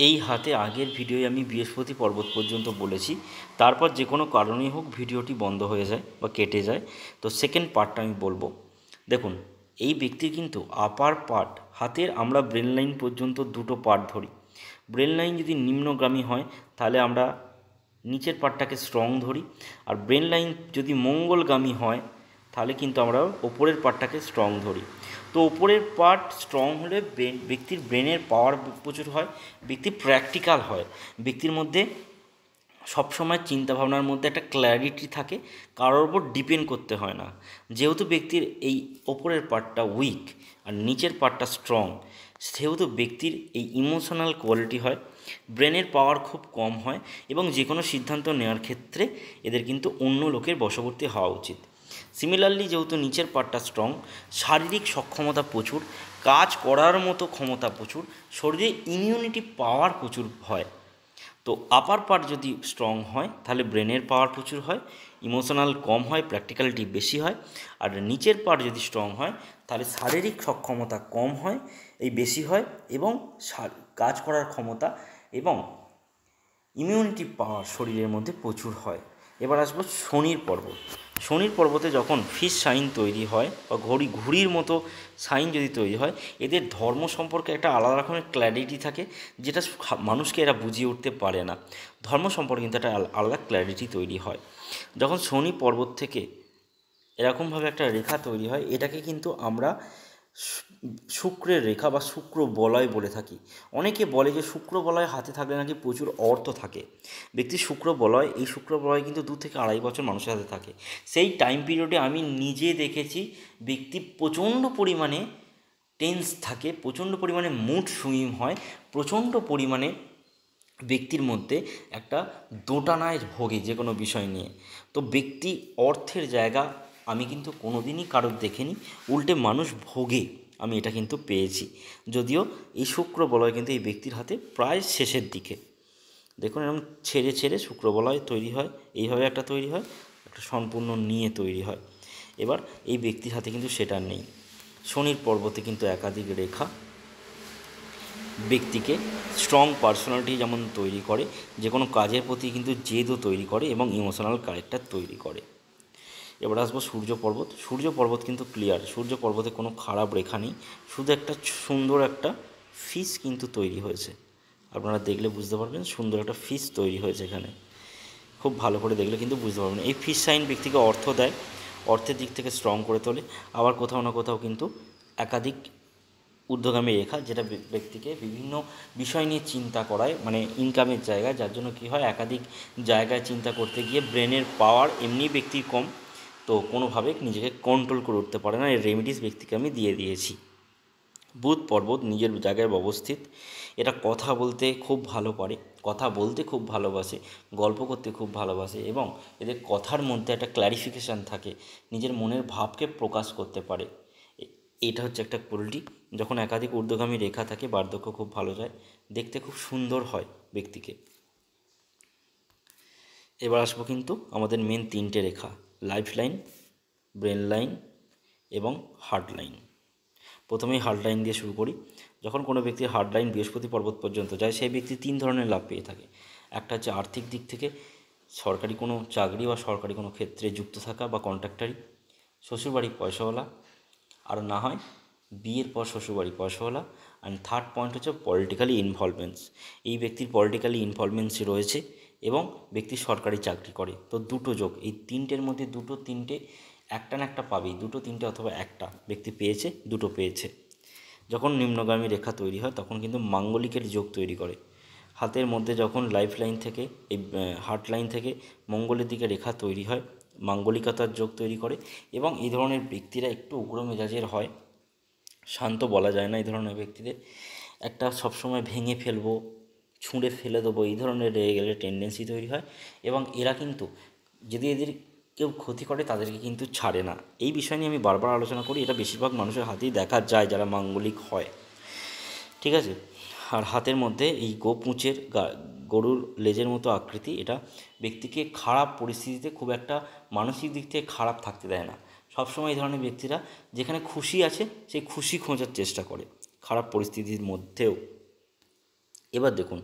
এই হাতে আগের ভিডিওয়ে আমি বৃহস্পতি পর্বত পর্যন্ত বলেছি, তারপর যে কোনো কারণেই হোক ভিডিওটি বন্ধ হয়ে যায় বা কেটে যায়, তো সেকেন্ড পার্টটা আমি বলবো। দেখুন, এই ব্যক্তির কিন্তু আপার পার্ট হাতের আমরা ব্রেন লাইন পর্যন্ত দুটো পার্ট ধরি। ব্রেন লাইন যদি নিম্নগামী হয় তাহলে আমরা নিচের পার্টটাকে স্ট্রং ধরি, আর ব্রেন লাইন যদি মঙ্গলগামী হয় তাহলে কিন্তু আমরা ওপরের পার্টটাকে স্ট্রং ধরি। তো ওপরের পার্ট স্ট্রং হলে ব্যক্তির ব্রেনের পাওয়ার প্রচুর হয়, ব্যক্তি প্র্যাকটিক্যাল হয়, ব্যক্তির মধ্যে সবসময় চিন্তাভাবনার মধ্যে একটা ক্ল্যারিটি থাকে, কারোর ওপর ডিপেন্ড করতে হয় না। যেহেতু ব্যক্তির এই ওপরের পার্টটা উইক আর নিচের পার্টটা স্ট্রং, সেহেতু ব্যক্তির এই ইমোশনাল কোয়ালিটি হয়, ব্রেনের পাওয়ার খুব কম হয়, এবং যে কোনো সিদ্ধান্ত নেওয়ার ক্ষেত্রে এদের কিন্তু অন্য লোকের বশবর্তী হওয়া উচিত। সিমিলারলি যেহেতু নিচের পার্টটা স্ট্রং, শারীরিক সক্ষমতা প্রচুর, কাজ করার মতো ক্ষমতা প্রচুর, শরীরে ইমিউনিটি পাওয়ার প্রচুর হয়। তো আপার পার্ট যদি স্ট্রং হয় তাহলে ব্রেনের পাওয়ার প্রচুর হয়, ইমোশনাল কম হয়, প্র্যাকটিক্যালিটি বেশি হয়। আর নিচের পার্ট যদি স্ট্রং হয় তাহলে শারীরিক সক্ষমতা কম হয়, এই বেশি হয়, এবং কাজ করার ক্ষমতা এবং ইমিউনিটি পাওয়ার শরীরের মধ্যে প্রচুর হয়। এবার আসবো শনির পর্বত। শনির পর্বতে যখন ফিশ সাইন তৈরি হয় বা ঘুড়ির মতো সাইন যদি তৈরি হয়, এদের ধর্ম সম্পর্কে একটা আলাদা রকমের ক্ল্যারিটি থাকে, যেটা মানুষকে এরা বুঝিয়ে উঠতে পারে না। ধর্ম সম্পর্কে কিন্তু একটা আলাদা ক্ল্যারিটি তৈরি হয় যখন শনি পর্বত থেকে এরকমভাবে একটা রেখা তৈরি হয়। এটাকে কিন্তু আমরা শুক্রের রেখা বা শুক্র বলয় বলে থাকি। অনেকে বলে যে শুক্র বলয় হাতে থাকলে নাকি প্রচুর অর্থ থাকে। ব্যক্তির শুক্র বলয়, এই শুক্র বলয় কিন্তু 2 থেকে 2.5 বছর মানুষের হাতে থাকে। সেই টাইম পিরিয়ডে আমি নিজে দেখেছি ব্যক্তি প্রচণ্ড পরিমাণে টেন্স থাকে, প্রচণ্ড পরিমাণে মুড সুইং হয়, প্রচণ্ড পরিমাণে ব্যক্তির মধ্যে একটা দোটানায় ভোগে যে কোনো বিষয় নিয়ে। তো ব্যক্তি অর্থের জায়গা আমি কিন্তু কোনো দিনই কারোর দেখিনি, উল্টে মানুষ ভোগে আমি এটা কিন্তু পেয়েছি। যদিও এই শুক্র বলয় কিন্তু এই ব্যক্তির হাতে প্রায় শেষের দিকে। দেখুন, এরকম ছেড়ে ছেড়ে শুক্র বলয় তৈরি হয়, এইভাবে একটা তৈরি হয়, একটা সম্পূর্ণ নিয়ে তৈরি হয়। এবার এই ব্যক্তির হাতে কিন্তু সেটা নেই। শনির পর্বতে কিন্তু একাধিক রেখা ব্যক্তিকে স্ট্রং পার্সোনালিটি যেমন তৈরি করে, যে কোনো কাজের প্রতি কিন্তু জেদও তৈরি করে এবং ইমোশনাল ক্যারেক্টার তৈরি করে। এবার আসবো সূর্য পর্বত। সূর্য পর্বত কিন্তু ক্লিয়ার, সূর্য পর্বতে কোনো খারাপ রেখা নেই, শুধু একটা সুন্দর একটা ফিস কিন্তু তৈরি হয়েছে। আপনারা দেখলে বুঝতে পারবেন সুন্দর একটা ফিস তৈরি হয়েছে এখানে, খুব ভালো করে দেখলে কিন্তু বুঝতে পারবেন। এই ফিস সাইন ব্যক্তিকে অর্থ দেয়, অর্থের দিক থেকে স্ট্রং করে তোলে। আবার কোথাও না কোথাও কিন্তু একাধিক ঊর্ধ্বগামী রেখা, যেটা ব্যক্তিকে বিভিন্ন বিষয় নিয়ে চিন্তা করায়, মানে ইনকামের জায়গায়, যার জন্য কী হয়, একাধিক জায়গায় চিন্তা করতে গিয়ে ব্রেনের পাওয়ার এমনি ব্যক্তির কম, তো কোনোভাবে নিজেকে কন্ট্রোল করে উঠতে পারে না। এর রেমিডিস ব্যক্তিকে আমি দিয়ে দিয়েছি। বুধ পর্বত নিজের জায়গায় অবস্থিত, এটা কথা বলতে খুব ভালো পারে, কথা বলতে খুব ভালোবাসে, গল্প করতে খুব ভালোবাসে, এবং এদের কথার মধ্যে একটা ক্ল্যারিফিকেশান থাকে, নিজের মনের ভাবকে প্রকাশ করতে পারে। এটা হচ্ছে একটা কোয়ালিটি। যখন একাধিক ঊর্ধ্বগামী রেখা থাকে বার্ধক্য খুব ভালো যায়, দেখতে খুব সুন্দর হয় ব্যক্তিকে। এবার আসবো কিন্তু আমাদের মেন 3টে রেখা, লাইফ লাইন, ব্রেন লাইন এবং হার্ট লাইন। প্রথমেই হার্ট লাইন দিয়ে শুরু করি। যখন কোনো ব্যক্তির হার্ট লাইন বৃহস্পতি পর্বত পর্যন্ত যায়, সেই ব্যক্তি 3 ধরনের লাভ পেয়ে থাকে। একটা হচ্ছে আর্থিক দিক থেকে, সরকারি কোনো চাকরি বা সরকারি কোনো ক্ষেত্রে যুক্ত থাকা বা কন্ট্রাক্টারি, শ্বশুরবাড়ির পয়সাওয়ালা, আর না হয় বিয়ের পর শ্বশুরবাড়ি পয়সাওয়ালা। অ্যান্ড থার্ড পয়েন্ট হচ্ছে পলিটিক্যালি ইনভলভমেন্টস। এই ব্যক্তির পলিটিক্যালি ইনভলভমেন্টস রয়েছে এবং ব্যক্তি সরকারি চাকরি করে। তো দুটো যোগ, এই 3টের মধ্যে দুটো 3টে একটা না একটা পাবেই, দুটো 3টে অথবা একটা ব্যক্তি পেয়েছে, দুটো পেয়েছে। যখন নিম্নগামী রেখা তৈরি হয় তখন কিন্তু মাঙ্গলিকের যোগ তৈরি করে। হাতের মধ্যে যখন লাইফ লাইন থেকে এই হার্ট লাইন থেকে মঙ্গলের দিকে রেখা তৈরি হয়, মাঙ্গলিকতার যোগ তৈরি করে, এবং এই ধরনের ব্যক্তিরা একটু উগ্র মেজাজের হয়, শান্ত বলা যায় না এই ধরনের ব্যক্তিদের। একটা সবসময় ভেঙে ফেলবো, ছুঁড়ে ফেলে দেবো, এই ধরনের রেগে গেলে টেন্ডেন্সি তৈরি হয়, এবং এরা কিন্তু যদি এদের কেউ ক্ষতি করে তাদেরকে কিন্তু ছাড়ে না। এই বিষয় নিয়ে আমি বারবার আলোচনা করি, এটা বেশিরভাগ মানুষের হাতেই দেখা যায় যারা মাঙ্গলিক হয়, ঠিক আছে। আর হাতের মধ্যে এই গোপুঁচের গরুর লেজের মতো আকৃতি, এটা ব্যক্তিকে খারাপ পরিস্থিতিতে খুব একটা মানসিক দিক থেকে খারাপ থাকতে দেয় না। সবসময় এই ধরনের ব্যক্তিরা যেখানে খুশি আছে সেই খুশি খোঁজার চেষ্টা করে খারাপ পরিস্থিতির মধ্যেও। এবার দেখুন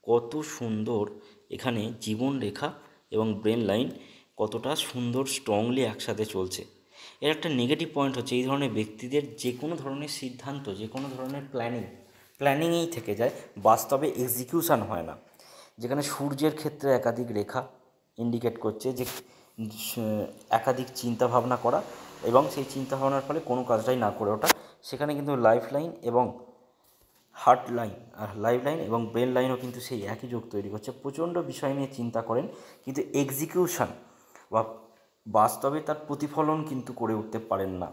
কত সুন্দর এখানে জীবন রেখা এবং ব্রেন লাইন কতটা সুন্দর স্ট্রংলি একসাথে চলছে। এর একটা নেগেটিভ পয়েন্ট হচ্ছে এই ধরনের ব্যক্তিদের যে কোনো ধরনের সিদ্ধান্ত, যে কোনো ধরনের প্ল্যানিংয়েই থেকে যায়, বাস্তবে এক্সিকিউশন হয় না। যেখানে সূর্যের ক্ষেত্রে একাধিক রেখা ইন্ডিকেট করছে যে একাধিক চিন্তাভাবনা করা এবং সেই চিন্তাভাবনার ফলে কোনো কাজটাই না করে ওঠা, সেখানে কিন্তু লাইফ লাইন এবং হার্ট লাইন আর লাইফ লাইন এবং ব্রেন লাইনও কিন্তু সেই একই যোগ তৈরি করছে। প্রচণ্ড বিষয় নিয়ে চিন্তা করেন, কিন্তু এক্সিকিউশন বা বাস্তবে তার প্রতিফলন কিন্তু করে উঠতে পারেন না।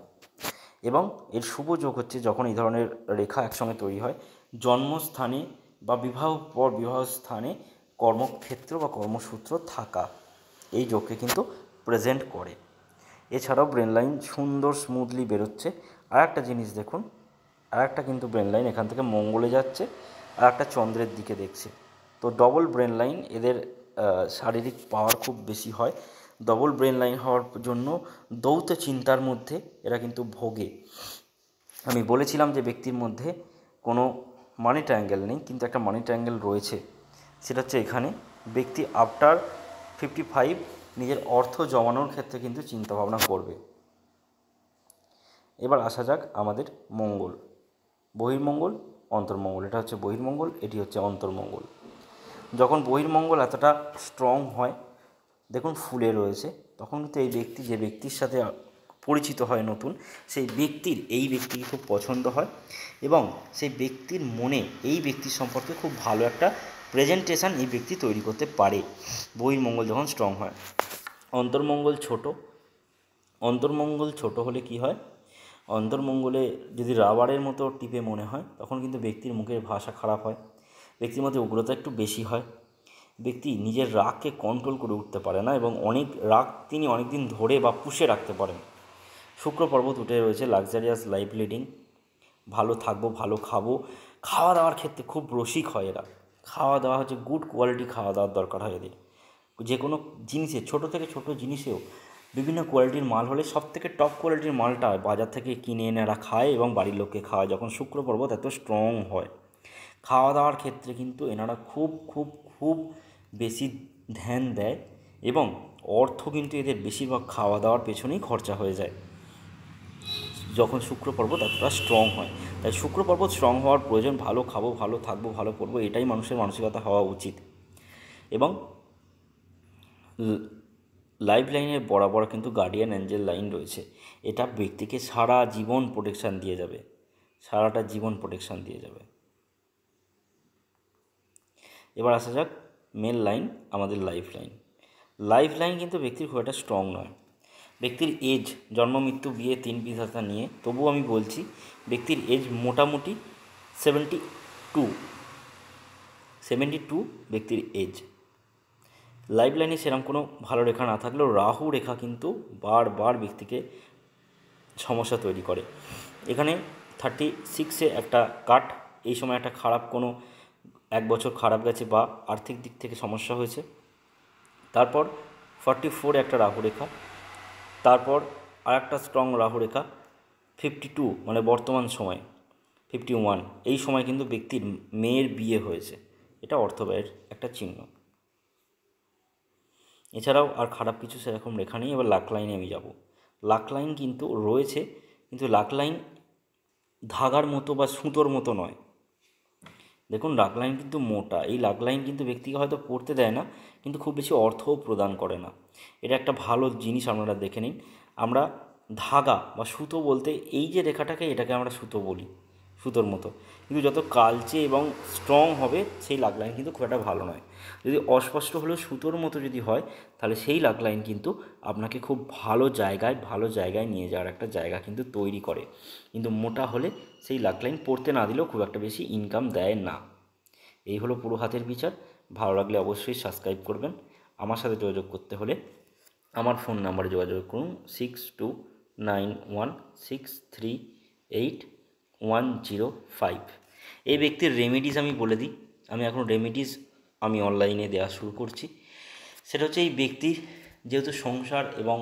এবং এর শুভ যোগ হচ্ছে যখন এই ধরনের রেখা একসঙ্গে তৈরি হয়, জন্মস্থানে বা বিবাহ পর বিবাহ স্থানে কর্মক্ষেত্র বা কর্মসূত্র থাকা, এই যোগকে কিন্তু প্রেজেন্ট করে। এছাড়াও ব্রেন লাইন সুন্দর স্মুথলি বেরোচ্ছে। আর একটা জিনিস দেখুন, আর একটা কিন্তু ব্রেন লাইন এখান থেকে মঙ্গলে যাচ্ছে, আর একটা চন্দ্রের দিকে দেখছে। তো ডবল ব্রেন লাইন এদের শারীরিক পাওয়ার খুব বেশি হয়। ডবল ব্রেন লাইন হওয়ার জন্য দৌত চিন্তার মধ্যে এরা কিন্তু ভোগে। আমি বলেছিলাম যে ব্যক্তির মধ্যে কোনো মানি ট্রায়াঙ্গেল নেই, কিন্তু একটা মানি ট্রায়াঙ্গেল রয়েছে। সেটা হচ্ছে এখানে ব্যক্তি আফটার 55 নিজের অর্থ জমানোর ক্ষেত্রে কিন্তু চিন্তাভাবনা করবে। এবার আসা যাক আমাদের মঙ্গল, বহির্মঙ্গল, অন্তর্মঙ্গল। এটা হচ্ছে বহির্মঙ্গল, এটি হচ্ছে অন্তর্মঙ্গল। যখন বহির্মঙ্গল এতটা স্ট্রং হয়, দেখুন ফুলে রয়েছে, তখন কিন্তু এই ব্যক্তি যে ব্যক্তির সাথে পরিচিত হয় নতুন, সেই ব্যক্তির এই ব্যক্তিকে খুব পছন্দ হয় এবং সেই ব্যক্তির মনে এই ব্যক্তির সম্পর্কে খুব ভালো একটা প্রেজেন্টেশন এই ব্যক্তি তৈরি করতে পারে বহির্মঙ্গল যখন স্ট্রং হয়। অন্তর্মঙ্গল ছোট হলে কি হয়, অন্তর্মঙ্গলে যদি রাবারের মতো টিপে মনে হয়, তখন কিন্তু ব্যক্তির মুখের ভাষা খারাপ হয়, ব্যক্তির মধ্যে উগ্রতা একটু বেশি হয়, ব্যক্তি নিজের রাগকে কন্ট্রোল করে উঠতে পারে না এবং অনেক রাগ তিনি অনেক দিন ধরে বা পুষে রাখতে পারেন। শুক্র পর্বত উঠে রয়েছে লাক্সারিয়াস লাইফ লিডিং, ভালো থাকবো, ভালো খাবো, খাওয়া দাওয়ার ক্ষেত্রে খুব রসিক হয় এরা। খাওয়া দাওয়া হচ্ছে গুড কোয়ালিটি খাওয়া দাওয়ার দরকার হয় এদের। যে কোনো জিনিসে, ছোটো থেকে ছোটো জিনিসেও বিভিন্ন কোয়ালিটির মাল হলে সব থেকে টপ কোয়ালিটির মালটা বাজার থেকে কিনে এনে এরা খায় এবং বাড়ির লোককে খাওয়ায় যখন শুক্র পর্বত এত স্ট্রং হয়। খাওয়া দাওয়ার ক্ষেত্রে কিন্তু এনারা খুব খুব খুব বেশি ধ্যান দেয় এবং অর্থ কিন্তু এদের বেশিরভাগ খাওয়া দাওয়ার পেছনেই খরচা হয়ে যায় যখন শুক্র পর্বত এতটা স্ট্রং হয়। তাই শুক্র পর্বত স্ট্রং হওয়ার প্রয়োজন। ভালো খাবো, ভালো থাকবো, ভালো করবো, এটাই মানুষের মানসিকতা হওয়া উচিত। এবং লাইফ লাইনের বরাবর কিন্তু গার্ডিয়ান অ্যাঞ্জেল লাইন রয়েছে। এটা ব্যক্তিকে সারা জীবন প্রোটেকশান দিয়ে যাবে, সারাটা জীবন প্রোটেকশান দিয়ে যাবে। এবার আসা যাক মেল লাইন, আমাদের লাইফ লাইন। লাইফ লাইন কিন্তু ব্যক্তির খুব একটা স্ট্রং নয়। ব্যক্তির এজ, জন্ম মৃত্যু বিয়ে তিন বিধাতা নিয়ে, তবুও আমি বলছি ব্যক্তির এজ মোটামুটি 72 ব্যক্তির এজ। লাইফ লাইনে সেরকম কোনো ভালো রেখা না থাকলেও রাহু রেখা কিন্তু বারবার ব্যক্তিকে সমস্যা তৈরি করে। এখানে 36-এ একটা কাট, এই সময় একটা খারাপ কোনো এক বছর খারাপ গেছে বা আর্থিক দিক থেকে সমস্যা হয়েছে। তারপর 44 একটা রাহু রেখা, তারপর আর একটা স্ট্রং রাহু রেখা 52, মানে বর্তমান সময় 51, এই সময় কিন্তু ব্যক্তির মেয়ের বিয়ে হয়েছে। এটা অর্থব্যয়ের একটা চিহ্ন। এছাড়াও আর খারাপ কিছু সেরকম রেখা নেই। এবার লাক লাইনে আমি যাব। লাক লাইন কিন্তু রয়েছে, কিন্তু লাক লাইন ধাগার মতো বা সুতোর মতো নয়। দেখুন লাক লাইন কিন্তু মোটা, এই লাক লাইন কিন্তু ব্যক্তিকে হয়তো পড়তে দেয় না, কিন্তু খুব বেশি অর্থও প্রদান করে না। এটা একটা ভালো জিনিস, আপনারা দেখে নিন। আমরা ধাগা বা সুতো বলতে এই যে রেখাটাকে, এটাকে আমরা সুতো বলি, সুতোর মতো। কিন্তু যত কালচে এবং স্ট্রং হবে সেই লাক লাইন কিন্তু খুব একটা ভালো নয়। যদি অস্পষ্ট হলেও সুতোর মতো যদি হয়, তাহলে সেই লাক লাইন কিন্তু আপনাকে খুব ভালো জায়গায় নিয়ে যাওয়ার একটা জায়গা কিন্তু তৈরি করে। কিন্তু মোটা হলে সেই লাক লাইন পড়তে না দিলেও খুব একটা বেশি ইনকাম দেয় না। এই হলো পুরো হাতের বিচার। ভালো লাগলে অবশ্যই সাবস্ক্রাইব করবেন। আমার সাথে যোগাযোগ করতে হলে আমার ফোন নাম্বারে যোগাযোগ করুন 6291638105। এই ব্যক্তির রেমেডিস আমি বলে দিই। আমি এখন রেমেডিস অনলাইনে দেওয়া শুরু করছি। সেটা হচ্ছে এই ব্যক্তি যেহেতু সংসার এবং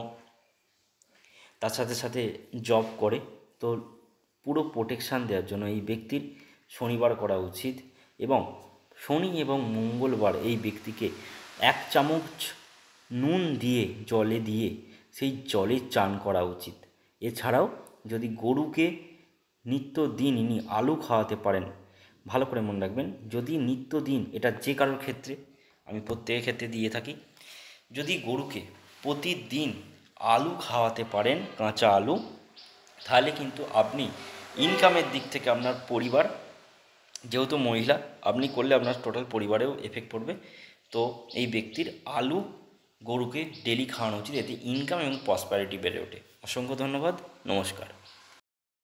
তার সাথে সাথে জব করে, তো পুরো প্রোটেকশান দেওয়ার জন্য এই ব্যক্তির শনিবার করা উচিত এবং শনি এবং মঙ্গলবার এই ব্যক্তিকে 1 চামচ নুন দিয়ে জলে দিয়ে সেই জলে চান করা উচিত। এছাড়াও যদি গরুকে নিত্যদিন ইনি আলু খাওয়াতে পারেন, ভালো করে মনে রাখবেন, যদি নিত্যদিন, এটা যে কারোর ক্ষেত্রে, আমি প্রত্যেকের ক্ষেত্রে দিয়ে থাকি, যদি গরুকে প্রতিদিন আলু খাওয়াতে পারেন, কাঁচা আলু, তাহলে কিন্তু আপনি ইনকামের দিক থেকে আপনার পরিবার, যেহেতু মহিলা আপনি করলে আপনার টোটাল পরিবারেও এফেক্ট পড়বে, তো এই ব্যক্তির আলু গরুকে ডেলি খাওয়ানো উচিত, এতে ইনকাম এবং প্রসপ্যারিটি বেড়ে ওঠে। অসংখ্য ধন্যবাদ, নমস্কার।